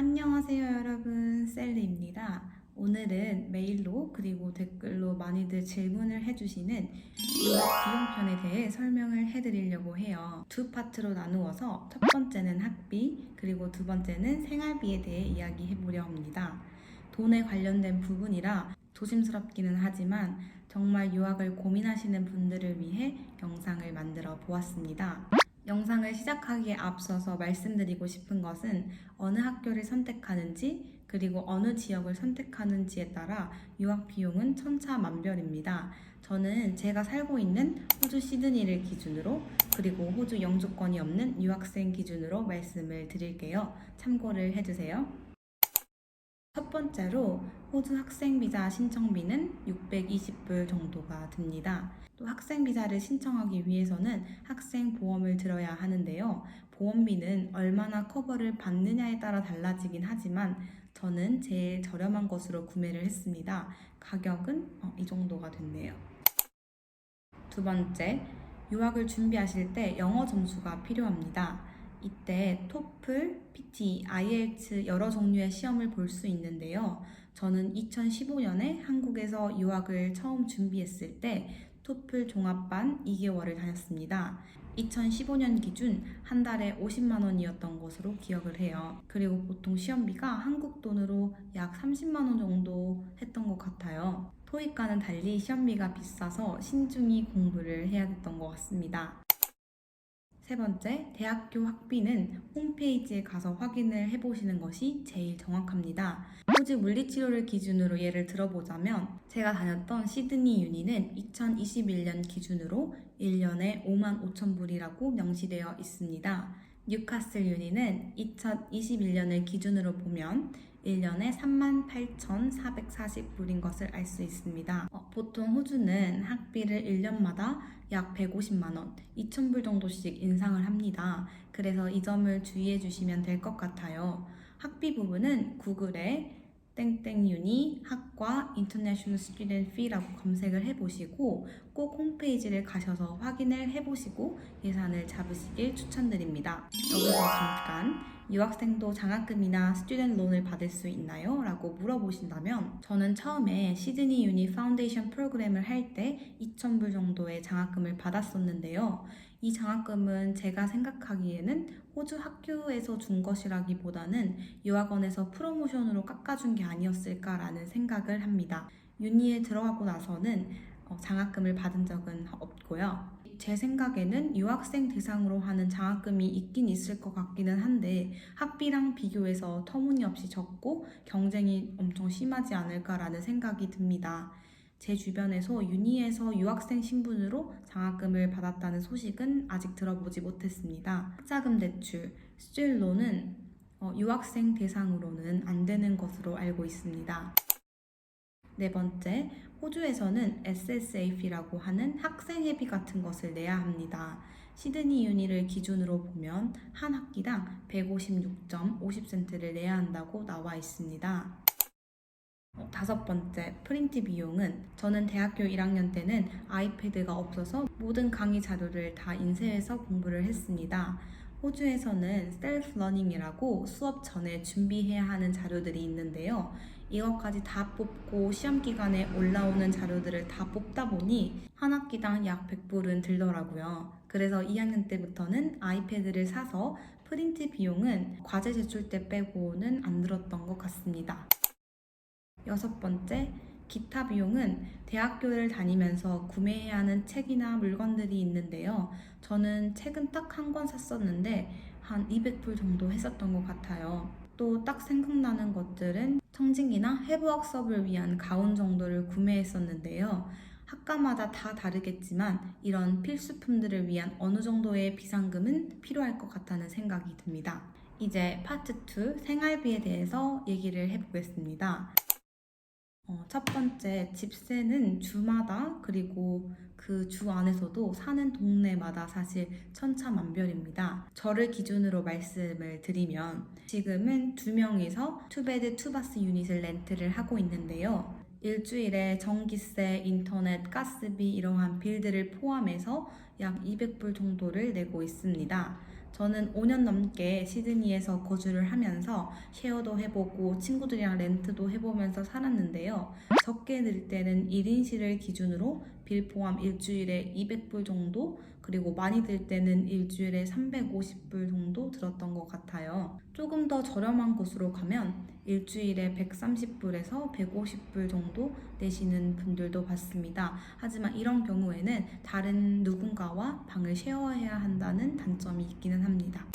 안녕하세요 여러분, 셀리입니다. 오늘은 메일로 그리고 댓글로 많이들 질문을 해주시는 유학 비용편에 대해 설명을 해드리려고 해요. 두 파트로 나누어서 첫 번째는 학비, 그리고 두 번째는 생활비에 대해 이야기해보려 합니다. 돈에 관련된 부분이라 조심스럽기는 하지만 정말 유학을 고민하시는 분들을 위해 영상을 만들어 보았습니다. 영상을 시작하기에 앞서서 말씀드리고 싶은 것은 어느 학교를 선택하는지 그리고 어느 지역을 선택하는지에 따라 유학 비용은 천차만별입니다. 저는 제가 살고 있는 호주 시드니를 기준으로 그리고 호주 영주권이 없는 유학생 기준으로 말씀을 드릴게요. 참고를 해주세요. 첫 번째로 호주 학생비자 신청비는 620불 정도가 듭니다. 또 학생비자를 신청하기 위해서는 학생보험을 들어야 하는데요. 보험비는 얼마나 커버를 받느냐에 따라 달라지긴 하지만 저는 제일 저렴한 것으로 구매를 했습니다. 가격은 이 정도가 됐네요. 두 번째, 유학을 준비하실 때 영어 점수가 필요합니다. 이때 토플, PT, IELTS 여러 종류의 시험을 볼 수 있는데요. 저는 2015년에 한국에서 유학을 처음 준비했을 때 토플 종합반 2개월을 다녔습니다. 2015년 기준 한 달에 50만 원이었던 것으로 기억을 해요. 그리고 보통 시험비가 한국 돈으로 약 30만 원 정도 했던 것 같아요. 토익과는 달리 시험비가 비싸서 신중히 공부를 해야 됐던 것 같습니다. 세 번째, 대학교 학비는 홈페이지에 가서 확인을 해보시는 것이 제일 정확합니다. 호주 물리치료를 기준으로 예를 들어보자면 제가 다녔던 시드니 유니는 2021년 기준으로 1년에 5만 5천 불이라고 명시되어 있습니다. 뉴카슬 유니는 2021년을 기준으로 보면 1년에 38,440불인 것을 알 수 있습니다. 보통 호주는 학비를 1년마다 약 150만원, 2,000불 정도씩 인상을 합니다. 그래서 이 점을 주의해 주시면 될 것 같아요. 학비 부분은 구글에 땡땡유니 학과 인터내셔널 스튜던트 피라고 검색을 해보시고 꼭 홈페이지를 가셔서 확인을 해보시고 예산을 잡으시길 추천드립니다. 여기서 잠깐 유학생도 장학금이나 스튜던트 론을 받을 수 있나요? 라고 물어보신다면 저는 처음에 시드니 유니 파운데이션 프로그램을 할 때 2,000불 정도의 장학금을 받았었는데요. 이 장학금은 제가 생각하기에는 호주 학교에서 준 것이라기보다는 유학원에서 프로모션으로 깎아준 게 아니었을까라는 생각을 합니다. 유니에 들어가고 나서는 장학금을 받은 적은 없고요. 제 생각에는 유학생 대상으로 하는 장학금이 있긴 있을 것 같기는 한데 학비랑 비교해서 터무니없이 적고 경쟁이 엄청 심하지 않을까라는 생각이 듭니다. 제 주변에서 유니에서 유학생 신분으로 장학금을 받았다는 소식은 아직 들어보지 못했습니다. 학자금 대출, 스튜던트론은 유학생 대상으로는 안 되는 것으로 알고 있습니다. 네 번째, 호주에서는 SSAP라고 하는 학생회비 같은 것을 내야 합니다. 시드니 유니를 기준으로 보면 한 학기당 156.50센트를 내야 한다고 나와 있습니다. 다섯 번째, 프린트 비용은 저는 대학교 1학년 때는 아이패드가 없어서 모든 강의 자료를 다 인쇄해서 공부를 했습니다. 호주에서는 셀프 러닝이라고 수업 전에 준비해야 하는 자료들이 있는데요. 이것까지 다 뽑고 시험 기간에 올라오는 자료들을 다 뽑다 보니 한 학기당 약 100불은 들더라고요. 그래서 2학년 때부터는 아이패드를 사서 프린트 비용은 과제 제출 때 빼고는 안 들었던 것 같습니다. 여섯 번째, 기타 비용은 대학교를 다니면서 구매해야 하는 책이나 물건들이 있는데요. 저는 책은 딱 한 권 샀었는데 한 200불 정도 했었던 것 같아요. 또 딱 생각나는 것들은 청진기나 해부학 수업을 위한 가운 정도를 구매했었는데요. 학과마다 다 다르겠지만 이런 필수품들을 위한 어느 정도의 비상금은 필요할 것 같다는 생각이 듭니다. 이제 파트 2 생활비에 대해서 얘기를 해보겠습니다. 첫 번째, 집세는 주마다 그리고 그 주 안에서도 사는 동네마다 사실 천차만별입니다. 저를 기준으로 말씀을 드리면 지금은 2명이서 투베드 투바스 유닛을 렌트를 하고 있는데요. 일주일에 전기세, 인터넷, 가스비 이러한 빌들을 포함해서 약 200불 정도를 내고 있습니다. 저는 5년 넘게 시드니에서 거주를 하면서 쉐어도 해보고 친구들이랑 렌트도 해보면서 살았는데요. 적게 들 때는 1인실을 기준으로 빌 포함 일주일에 200불 정도, 그리고 많이 들 때는 일주일에 350불 정도 들었던 것 같아요. 조금 더 저렴한 곳으로 가면 일주일에 130불에서 150불 정도 내시는 분들도 봤습니다. 하지만 이런 경우에는 다른 누군가와 방을 쉐어해야 한다는 단점이 있기는 합니다.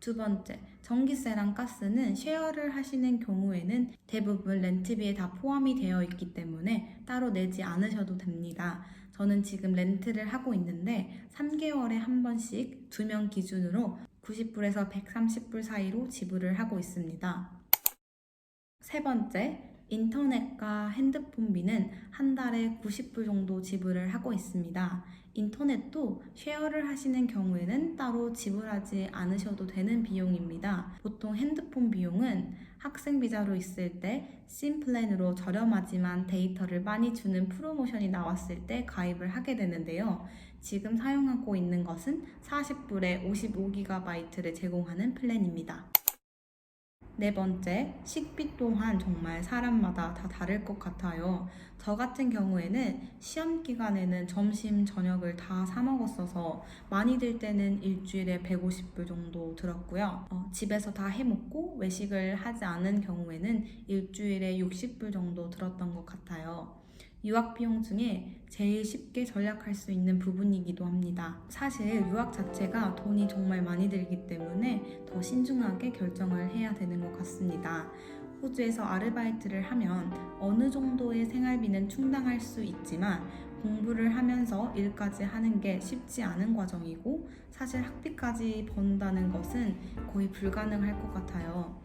두 번째, 전기세랑 가스는 쉐어를 하시는 경우에는 대부분 렌트비에 다 포함이 되어 있기 때문에 따로 내지 않으셔도 됩니다. 저는 지금 렌트를 하고 있는데 3개월에 한 번씩 2명 기준으로 90불에서 130불 사이로 지불을 하고 있습니다. 세 번째, 인터넷과 핸드폰비는 한 달에 90불 정도 지불을 하고 있습니다. 인터넷도 쉐어를 하시는 경우에는 따로 지불하지 않으셔도 되는 비용입니다. 보통 핸드폰 비용은 학생 비자로 있을 때 심플랜으로 저렴하지만 데이터를 많이 주는 프로모션이 나왔을 때 가입을 하게 되는데요. 지금 사용하고 있는 것은 40불에 55GB를 제공하는 플랜입니다. 네 번째, 식비 또한 정말 사람마다 다 다를 것 같아요. 저 같은 경우에는 시험 기간에는 점심, 저녁을 다 사 먹었어서 많이 들 때는 일주일에 150불 정도 들었고요. 집에서 다 해먹고 외식을 하지 않은 경우에는 일주일에 60불 정도 들었던 것 같아요. 유학 비용 중에 제일 쉽게 절약할 수 있는 부분이기도 합니다. 사실 유학 자체가 돈이 정말 많이 들기 때문에 더 신중하게 결정을 해야 되는 것 같습니다. 호주에서 아르바이트를 하면 어느 정도의 생활비는 충당할 수 있지만 공부를 하면서 일까지 하는 게 쉽지 않은 과정이고 사실 학비까지 번다는 것은 거의 불가능할 것 같아요.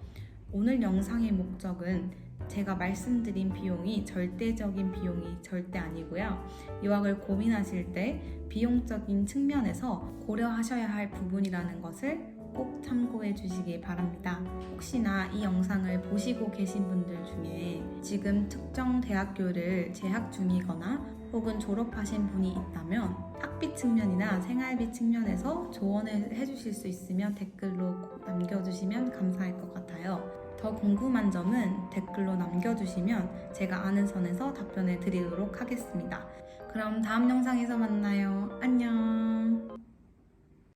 오늘 영상의 목적은 제가 말씀드린 비용이 절대적인 비용이 절대 아니고요. 유학을 고민하실 때 비용적인 측면에서 고려하셔야 할 부분이라는 것을 꼭 참고해 주시기 바랍니다. 혹시나 이 영상을 보시고 계신 분들 중에 지금 특정 대학교를 재학 중이거나 혹은 졸업하신 분이 있다면 학비 측면이나 생활비 측면에서 조언을 해주실 수 있으면 댓글로 남겨주시면 감사할 것 같아요. 더 궁금한 점은 댓글로 남겨주시면 제가 아는 선에서 답변해 드리도록 하겠습니다. 그럼 다음 영상에서 만나요. 안녕.